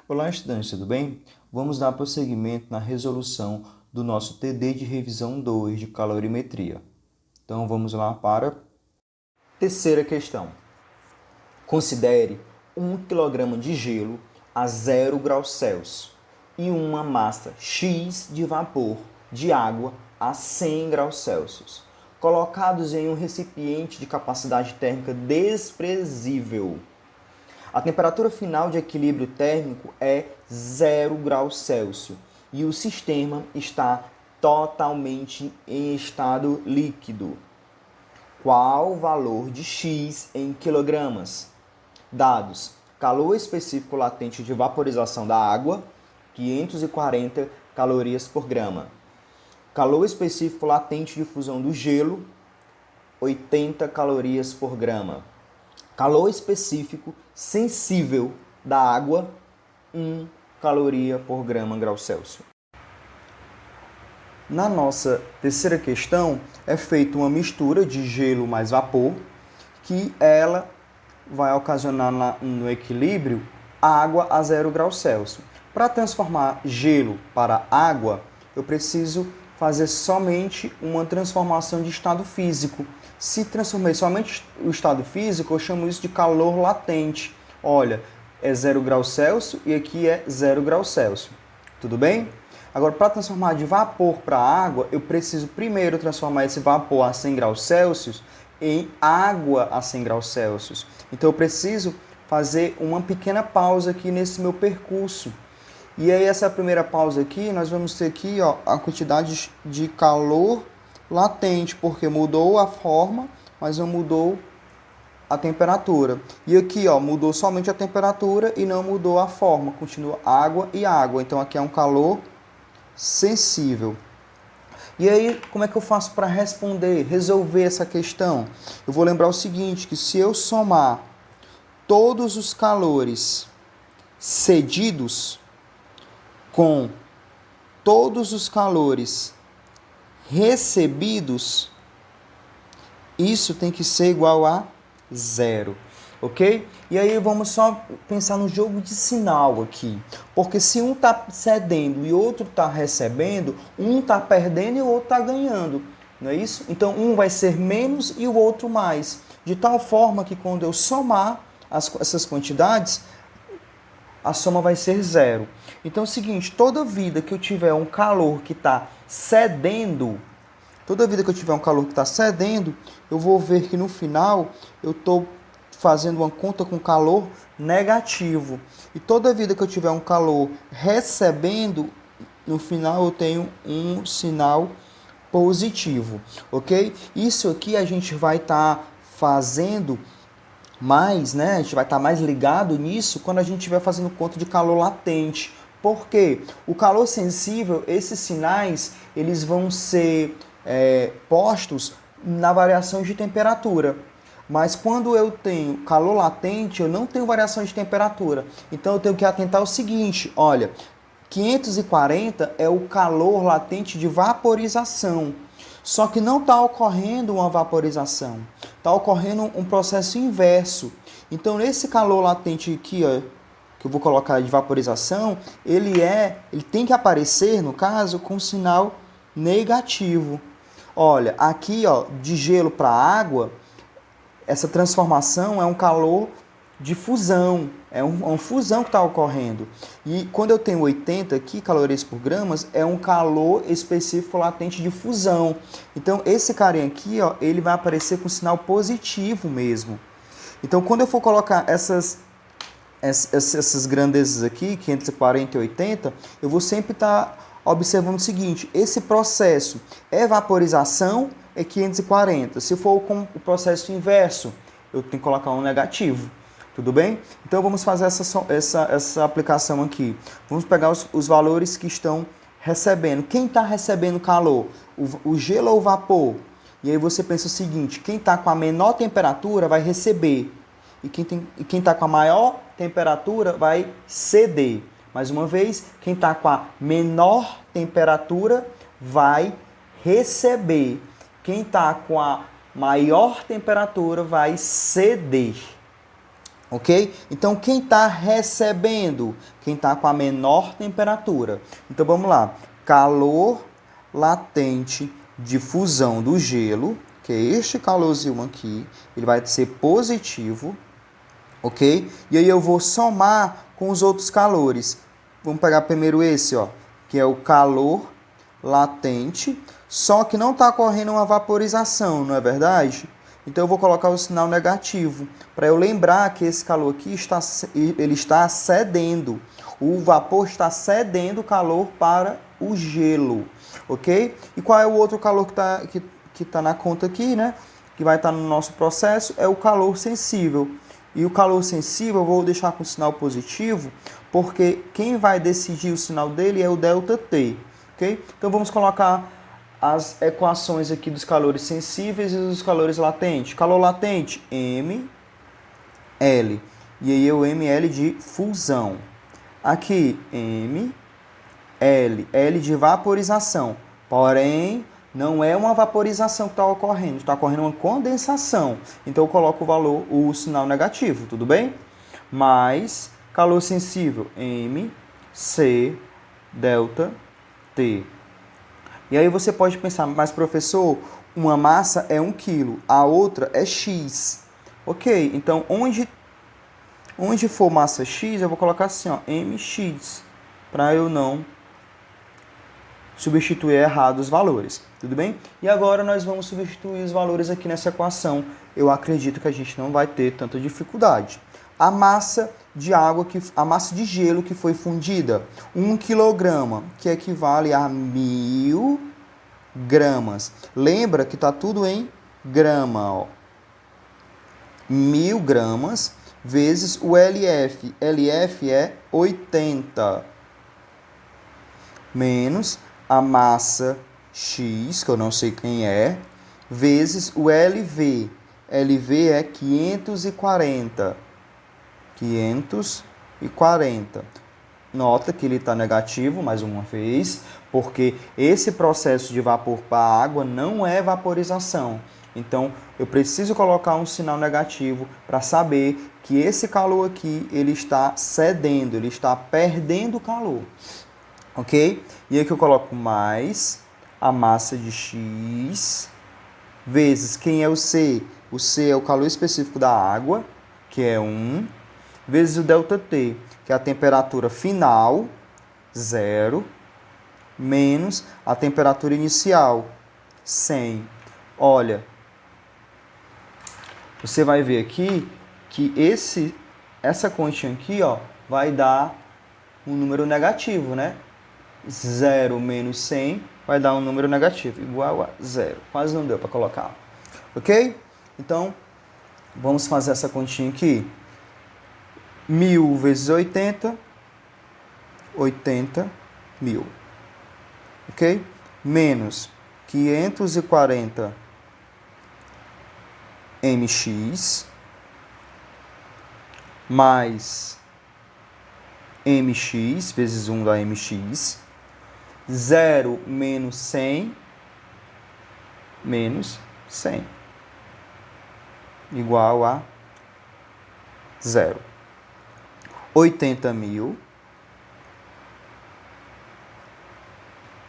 Olá, estudantes, tudo bem? Vamos dar prosseguimento na resolução do nosso TD de revisão 2 de calorimetria. Então, vamos lá para a terceira questão. Considere 1 kg de gelo a 0 graus Celsius e uma massa X de vapor de água a 100 graus Celsius, colocados em um recipiente de capacidade térmica desprezível. A temperatura final de equilíbrio térmico é 0 graus Celsius e o sistema está totalmente em estado líquido. Qual o valor de X em quilogramas? Dados: calor específico latente de vaporização da água, 540 calorias por grama. Calor específico latente de fusão do gelo, 80 calorias por grama. Calor específico sensível da água, 1 caloria por grama grau Celsius. Na nossa terceira questão, é feita uma mistura de gelo mais vapor, que ela vai ocasionar no equilíbrio água a 0 graus Celsius. Para transformar gelo para água, eu preciso fazer somente uma transformação de estado físico. Se transformei somente o estado físico, eu chamo isso de calor latente. Olha, é 0 graus Celsius e aqui é 0 graus Celsius. Tudo bem? Agora, para transformar de vapor para água, eu preciso primeiro transformar esse vapor a 100 graus Celsius em água a 100 graus Celsius. Então, eu preciso fazer uma pequena pausa aqui nesse meu percurso. E aí, essa primeira pausa aqui, nós vamos ter aqui a quantidade de calor latente, porque mudou a forma, mas não mudou a temperatura. E aqui, mudou somente a temperatura e não mudou a forma, continua água e água. Então, aqui é um calor sensível. E aí, como é que eu faço para resolver essa questão? Eu vou lembrar o seguinte, que se eu somar todos os calores cedidos com todos os calores recebidos, isso tem que ser igual a 0, ok? E aí vamos só pensar no jogo de sinal aqui, porque se um está cedendo e outro está recebendo, um está perdendo e o outro está ganhando, não é isso? Então um vai ser menos e o outro mais, de tal forma que quando eu somar essas quantidades, a soma vai ser 0. Então é o seguinte, toda vida que eu tiver um calor que está cedendo, eu vou ver que no final eu estou fazendo uma conta com calor negativo. E toda vida que eu tiver um calor recebendo, no final eu tenho um sinal positivo, ok? Isso aqui a gente vai estar fazendo mais, né? A gente vai estar mais ligado nisso quando a gente estiver fazendo conta de calor latente. Por quê? O calor sensível, esses sinais, eles vão ser postos na variação de temperatura. Mas quando eu tenho calor latente, eu não tenho variação de temperatura. Então eu tenho que atentar ao seguinte, olha, 540 é o calor latente de vaporização. Só que não está ocorrendo uma vaporização, está ocorrendo um processo inverso. Então, nesse calor latente aqui, que eu vou colocar de vaporização, ele tem que aparecer, no caso, com sinal negativo. Olha, aqui, de gelo para água, essa transformação é um calor de fusão, é uma fusão que está ocorrendo. E quando eu tenho 80 aqui, calorias por gramas, é um calor específico latente de fusão. Então, esse carinha aqui, ele vai aparecer com sinal positivo mesmo. Então, quando eu for colocar essas grandezas aqui, 540 e 80, eu vou sempre estar observando o seguinte, esse processo é vaporização, é 540. Se for com o processo inverso, eu tenho que colocar um negativo. Tudo bem? Então vamos fazer essa aplicação aqui. Vamos pegar os valores que estão recebendo. Quem está recebendo calor? O gelo ou o vapor? E aí você pensa o seguinte, quem está com a menor temperatura vai receber. E quem está com a maior temperatura vai ceder. Mais uma vez, quem está com a menor temperatura vai receber. Quem está com a maior temperatura vai ceder. Ok? Então, quem está recebendo? Quem está com a menor temperatura. Então, vamos lá. Calor latente de fusão do gelo, que é este calorzinho aqui, ele vai ser positivo, ok? E aí eu vou somar com os outros calores. Vamos pegar primeiro esse, ó, que é o calor latente, só que não está ocorrendo uma vaporização, não é verdade? Então eu vou colocar o sinal negativo, para eu lembrar que esse calor aqui ele está cedendo. O vapor está cedendo calor para o gelo, ok? E qual é o outro calor que tá na conta aqui, né? Que vai estar no nosso processo, é o calor sensível. E o calor sensível eu vou deixar com sinal positivo, porque quem vai decidir o sinal dele é o ΔT, ok? Então vamos colocar as equações aqui dos calores sensíveis e dos calores latentes. Calor latente, M, L. E aí o ml de fusão. Aqui, M, L. L de vaporização. Porém, não é uma vaporização que está ocorrendo. Está ocorrendo uma condensação. Então, eu coloco o sinal negativo, tudo bem? Mais calor sensível, M, C, delta, T. E aí você pode pensar, mas professor, uma massa é 1 kg, a outra é X. Ok, então onde for massa X, eu vou colocar assim, ó, MX, para eu não substituir errado os valores, tudo bem? E agora nós vamos substituir os valores aqui nessa equação. Eu acredito que a gente não vai ter tanta dificuldade. A massa de água, a massa de gelo que foi fundida, 1 kg, que equivale a 1000 gramas. Lembra que está tudo em grama, ó. 1000 gramas vezes o LF. LF é 80. Menos a massa X, que eu não sei quem é, vezes o LV. LV é 540. 540. Nota que ele está negativo, mais uma vez, porque esse processo de vapor para a água não é vaporização. Então, eu preciso colocar um sinal negativo para saber que esse calor aqui, ele está cedendo, ele está perdendo calor. Ok? E aqui eu coloco mais a massa de X vezes quem é o C? O C é o calor específico da água, que é 1, vezes o ΔT, que é a temperatura final, 0, menos a temperatura inicial, 100. Olha, você vai ver aqui que essa continha aqui, ó, vai dar um número negativo, né? 0 menos 100 vai dar um número negativo, igual a 0. Quase não deu para colocar. Ok? Então, vamos fazer essa continha aqui. 1000 vezes 80, 80 mil. Ok? Menos 540 mx mais mx vezes 1 da mx. 0 menos 100 menos 100 igual a 0. 80 mil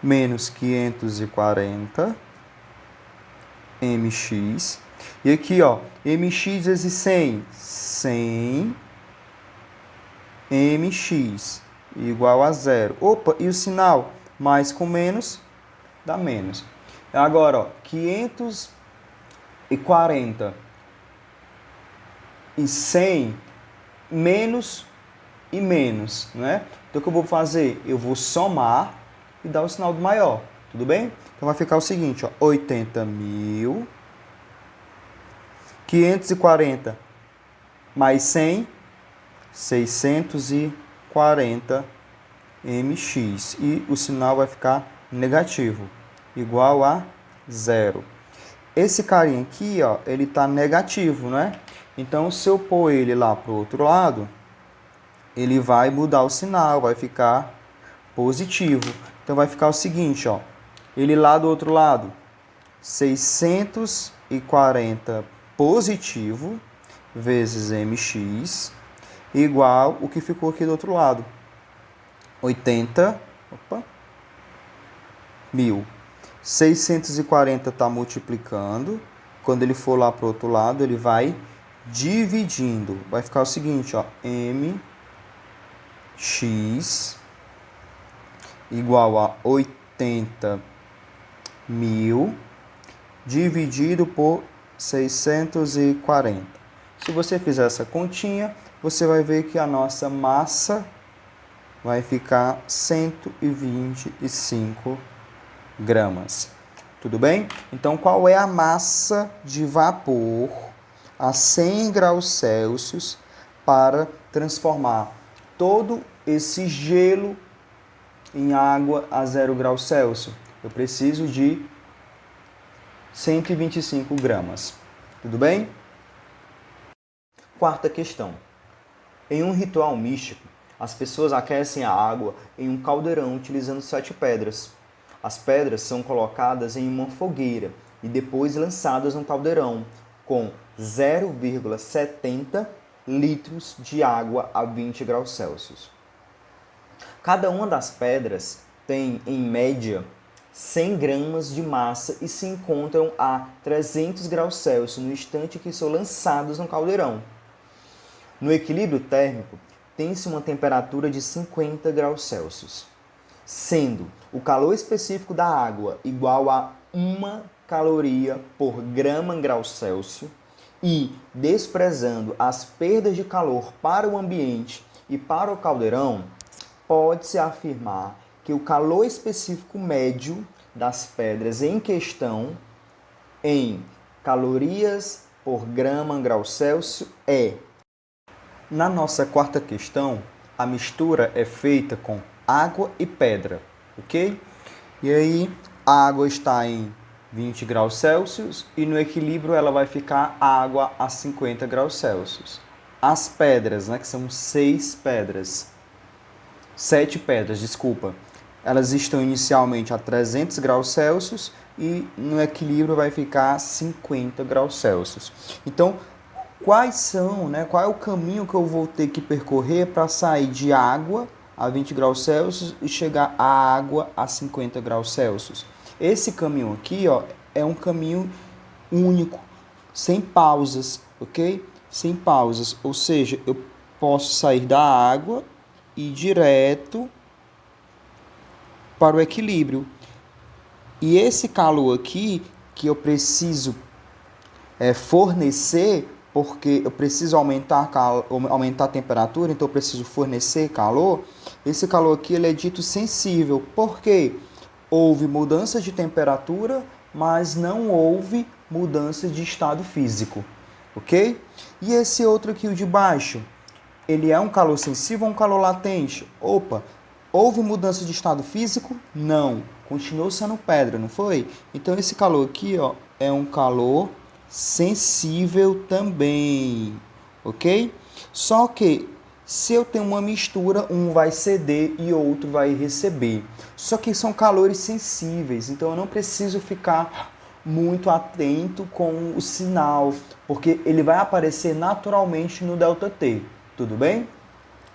menos 540 mx. E aqui, ó, mx vezes 100, 100 mx igual a 0. Opa, e o sinal? Mais com menos dá menos. Agora, ó, 540 e 100 menos e menos, né? Então o que eu vou fazer? Eu vou somar e dar o sinal do maior, tudo bem? Então vai ficar o seguinte, ó, 80 mil, 540 mais 100, 640 mx. E o sinal vai ficar negativo, igual a 0. Esse carinha aqui, ó, ele tá negativo, né? Então, se eu pôr ele lá pro outro lado, ele vai mudar o sinal, vai ficar positivo. Então, vai ficar o seguinte, ó. Ele lá do outro lado, 640 positivo vezes mx igual o que ficou aqui do outro lado. 80, mil. 640 está multiplicando. Quando ele for lá para o outro lado, ele vai dividindo. Vai ficar o seguinte, ó, mx igual a 80 mil dividido por 640. Se você fizer essa continha, você vai ver que a nossa massa vai ficar 125 gramas. Tudo bem? Então, qual é a massa de vapor a 100 graus Celsius para transformar todo esse gelo em água a 0 graus Celsius? Eu preciso de 125 gramas. Tudo bem? Quarta questão. Em um ritual místico, as pessoas aquecem a água em um caldeirão utilizando 7 pedras. As pedras são colocadas em uma fogueira e depois lançadas no caldeirão com 0,70 litros de água a 20 graus Celsius. Cada uma das pedras tem, em média, 100 gramas de massa e se encontram a 300 graus Celsius no instante que são lançados no caldeirão. No equilíbrio térmico, tem-se uma temperatura de 50 graus Celsius, sendo o calor específico da água igual a 1 caloria por grama grau Celsius e, desprezando as perdas de calor para o ambiente e para o caldeirão, pode-se afirmar que o calor específico médio das pedras em questão em calorias por grama grau Celsius é. Na nossa quarta questão, a mistura é feita com água e pedra, ok? E aí, a água está em 20 graus Celsius e no equilíbrio ela vai ficar água a 50 graus Celsius. As pedras, né, que são 7 pedras, desculpa, elas estão inicialmente a 300 graus Celsius e no equilíbrio vai ficar 50 graus Celsius. Então, quais são, né, qual é o caminho que eu vou ter que percorrer para sair de água a 20 graus Celsius e chegar à água a 50 graus Celsius? Esse caminho aqui, ó, é um caminho único, sem pausas, ok? Sem pausas, ou seja, eu posso sair da água e ir direto para o equilíbrio. E esse calor aqui que eu preciso fornecer, porque eu preciso aumentar a temperatura, então eu preciso fornecer calor. Esse calor aqui ele é dito sensível, porque houve mudança de temperatura, mas não houve mudança de estado físico, ok? E esse outro aqui, o de baixo, ele é um calor sensível ou um calor latente? Opa, houve mudança de estado físico? Não, continuou sendo pedra, não foi? Então esse calor aqui, ó, é um calor sensível também, ok? Só que se eu tenho uma mistura, um vai ceder e outro vai receber. Só que são calores sensíveis, então eu não preciso ficar muito atento com o sinal, porque ele vai aparecer naturalmente no ΔT, tudo bem?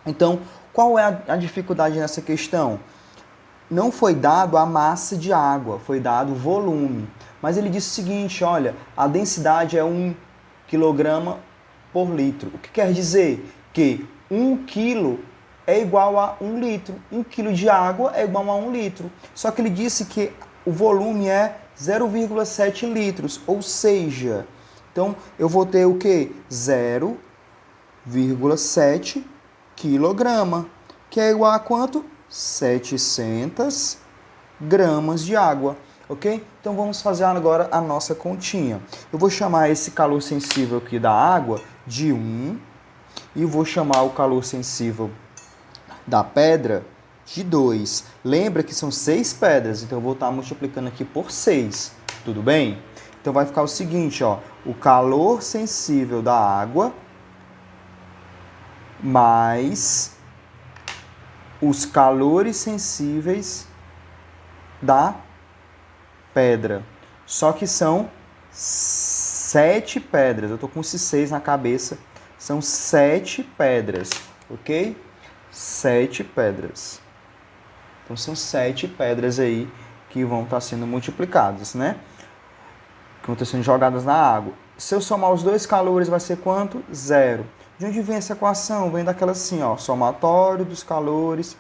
Então, qual é a dificuldade nessa questão? Não foi dado a massa de água, foi dado o volume. Mas ele disse o seguinte, olha, a densidade é 1 kg por litro. O que quer dizer? Que 1 kg é igual a 1 litro. 1 kg de água é igual a 1 litro. Só que ele disse que o volume é 0,7 litros, ou seja, então eu vou ter o quê? 0,7 kg, que é igual a quanto? 700 gramas de água, ok? Então vamos fazer agora a nossa continha. Eu vou chamar esse calor sensível aqui da água de 1 e vou chamar o calor sensível da pedra de 2. Lembra que são 6 pedras, então eu vou estar multiplicando aqui por 6, tudo bem? Então vai ficar o seguinte, ó, o calor sensível da água mais os calores sensíveis da pedra. Só que são 7 pedras. Eu tô com esses 6 na cabeça. São 7 pedras, ok? 7 pedras. Então, são 7 pedras aí que vão estar sendo multiplicadas, né? Que vão estar sendo jogadas na água. Se eu somar os dois calores, vai ser quanto? 0. De onde vem essa equação? Vem daquela assim, ó, somatório dos calores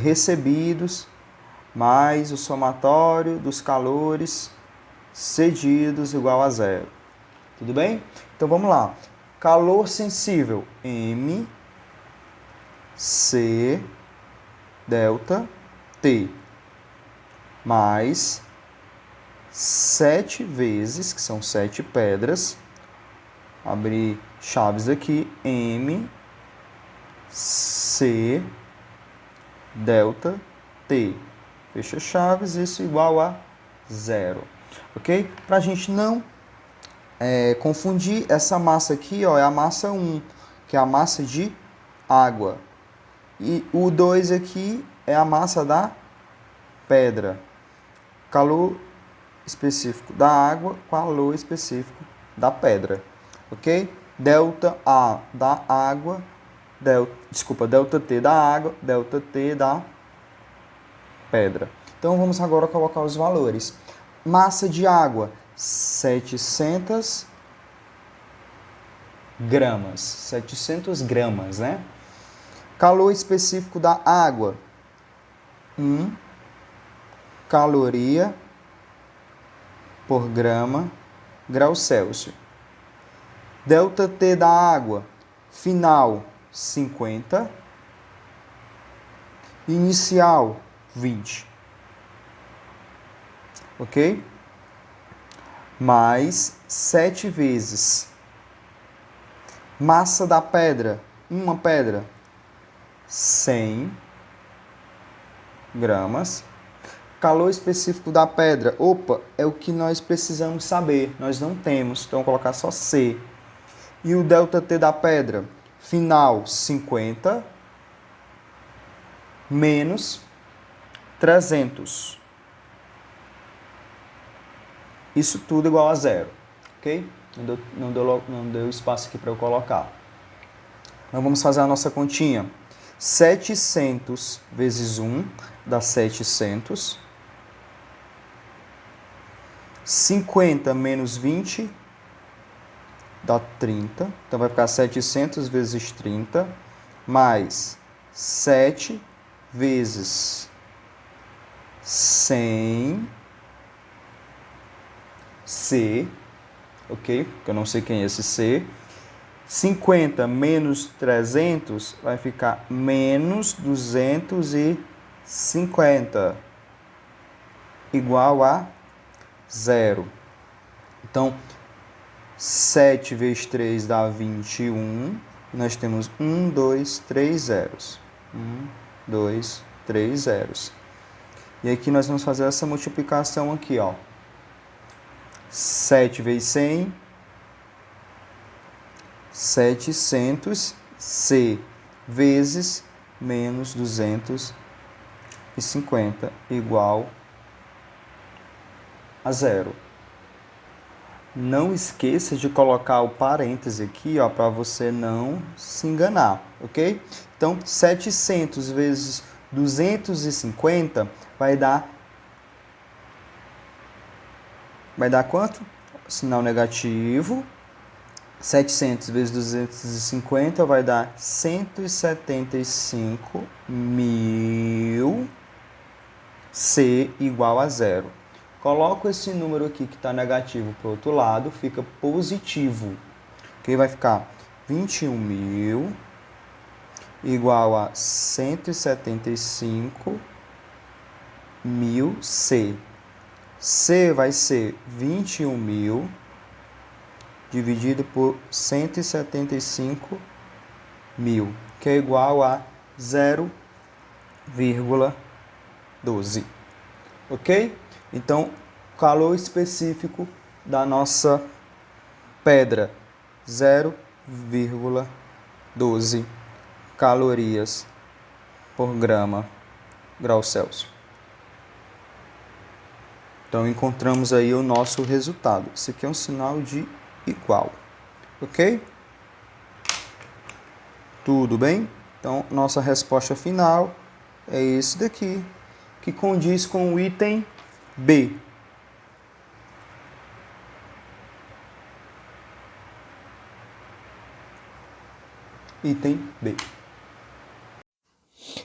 recebidos mais o somatório dos calores cedidos igual a 0. Tudo bem? Então, vamos lá. Calor sensível, M, C, delta, T, mais 7 vezes, que são 7 pedras, abrir chaves aqui, M, C, delta, T. Fecha chaves, isso igual a 0. Ok? Para a gente não confundir, essa massa aqui, ó, é a massa 1, que é a massa de água. E o 2 aqui é a massa da pedra. Calor específico da água, calor específico da pedra. Ok? Delta A da água, delta T da água, delta T da pedra. Então, vamos agora colocar os valores. Massa de água, 700 gramas. 700 gramas, né? Calor específico da água, 1 caloria por grau Celsius. Delta T da água, final, 50. Inicial, 20. Ok? Mais 7 vezes. Massa da pedra, uma pedra, 100 gramas. Calor específico da pedra, opa, é o que nós precisamos saber. Nós não temos, então vou colocar só C. E o delta T da pedra, final, 50, menos 300. Isso tudo igual a 0, ok? Não deu espaço aqui para eu colocar. Então, vamos fazer a nossa continha. 700 vezes 1 dá 700. 50 menos 20 dá 30. Então, vai ficar 700 vezes 30, mais 7 vezes 100 C, ok? Porque eu não sei quem é esse C. 50 menos 300 vai ficar menos 250, igual a 0. Então, 7 vezes 3 dá 21. Nós temos 1, 2, 3 zeros. 1, 2, 3 zeros. E aqui nós vamos fazer essa multiplicação aqui, ó. 7 vezes 100, 700 C vezes menos 250 igual a 0. Não esqueça de colocar o parêntese aqui, ó, para você não se enganar, ok? Então, 700 vezes 250 vai dar quanto? Sinal negativo. 700 vezes 250 vai dar 175.000. C igual a 0. Coloco esse número aqui que está negativo para o outro lado, fica positivo. Ok? Vai ficar 21.000 igual a 175.000 C. C vai ser 21.000 dividido por 175.000, que é igual a 0,12. Ok? Então, calor específico da nossa pedra, 0,12 calorias por grau Celsius. Então, encontramos aí o nosso resultado. Isso aqui é um sinal de igual, ok? Tudo bem? Então, nossa resposta final é esse daqui, que condiz com o item B. Item B.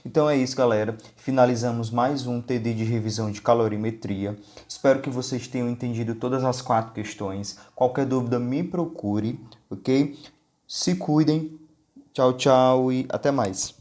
Então é isso, galera. Finalizamos mais um TD de revisão de calorimetria. Espero que vocês tenham entendido todas as 4 questões. Qualquer dúvida, me procure, ok? Se cuidem. Tchau, tchau e até mais.